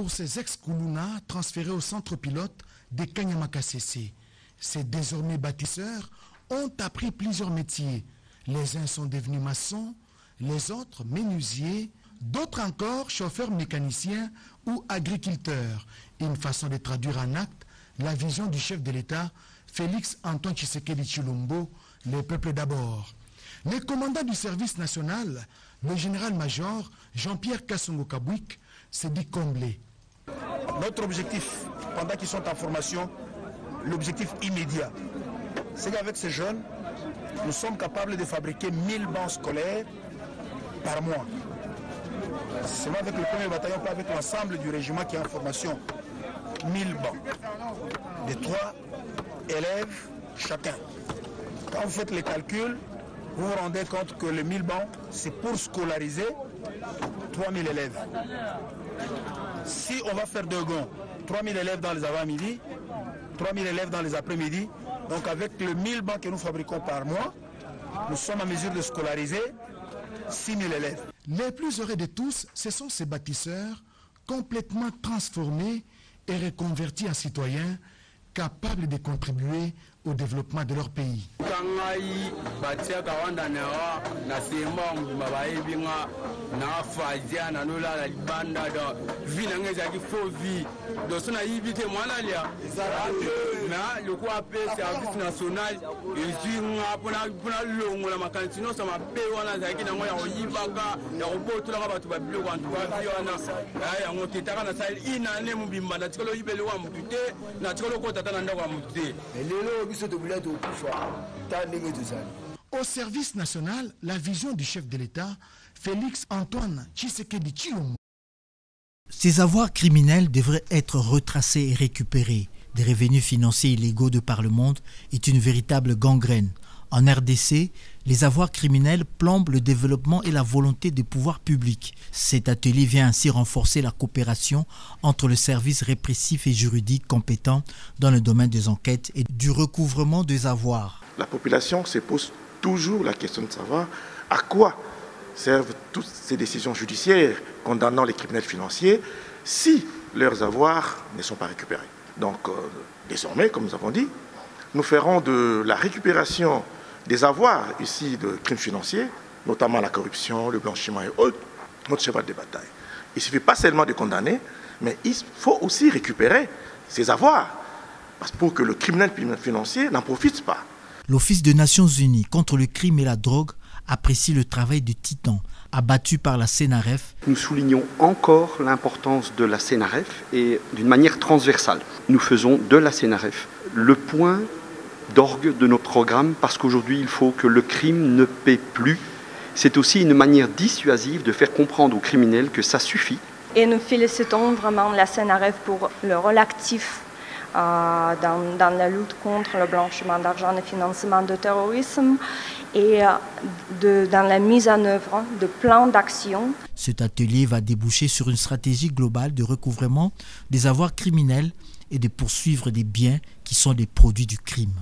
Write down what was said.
pour ces ex-Koulouna transférés au centre pilote de Kanyamakasese. Ces désormais bâtisseurs ont appris plusieurs métiers. Les uns sont devenus maçons, les autres menuisiers, d'autres encore chauffeurs mécaniciens ou agriculteurs. Une façon de traduire en acte la vision du chef de l'État, Félix Antoine Tshisekedi Tshilombo, le peuple d'abord. Le commandant du service national, le général-major Jean-Pierre Kassongo Kabouik, s'est dit comblé. Notre objectif, pendant qu'ils sont en formation, l'objectif immédiat, c'est qu'avec ces jeunes, nous sommes capables de fabriquer 1000 bancs scolaires par mois. C'est avec le premier bataillon, pas avec l'ensemble du régiment qui est en formation. 1000 bancs. De 3 élèves chacun. Quand vous faites les calculs, vous vous rendez compte que les 1000 bancs, c'est pour scolariser 3000 élèves. Si on va faire 2 gonds, 3000 élèves dans les avant-midi, 3000 élèves dans les après-midi, donc avec les 1000 bancs que nous fabriquons par mois, nous sommes en mesure de scolariser 6000 élèves. Les plus heureux de tous, ce sont ces bâtisseurs complètement transformés et reconvertis en citoyens capables de contribuer au développement de leur pays. Au service national, la vision du chef de l'État, Félix Antoine Tshisekedi Tshilombo. Ces avoirs criminels devraient être retracés et récupérés. Des revenus financiers illégaux de par le monde est une véritable gangrène. En RDC, les avoirs criminels plombent le développement et la volonté des pouvoirs publics. Cet atelier vient ainsi renforcer la coopération entre le service répressif et juridique compétent dans le domaine des enquêtes et du recouvrement des avoirs. La population se pose toujours la question de savoir à quoi servent toutes ces décisions judiciaires condamnant les criminels financiers si leurs avoirs ne sont pas récupérés. Donc désormais, comme nous avons dit, nous ferons de la récupération des avoirs ici de crimes financiers, notamment la corruption, le blanchiment et autres, notre cheval de bataille. Il ne suffit pas seulement de condamner, mais il faut aussi récupérer ces avoirs, parce pour que le criminel financier n'en profite pas. L'Office des Nations Unies contre le crime et la drogue apprécie le travail du titan abattu par la CNRF. Nous soulignons encore l'importance de la CNRF et d'une manière transversale. Nous faisons de la CNRF le point d'orgue de nos programmes parce qu'aujourd'hui il faut que le crime ne paie plus. C'est aussi une manière dissuasive de faire comprendre aux criminels que ça suffit. Et nous félicitons vraiment la CNRF pour le rôle actif dans la lutte contre le blanchiment d'argent et le financement du terrorisme et dans la mise en œuvre de plans d'action. Cet atelier va déboucher sur une stratégie globale de recouvrement des avoirs criminels et de poursuivre des biens qui sont des produits du crime.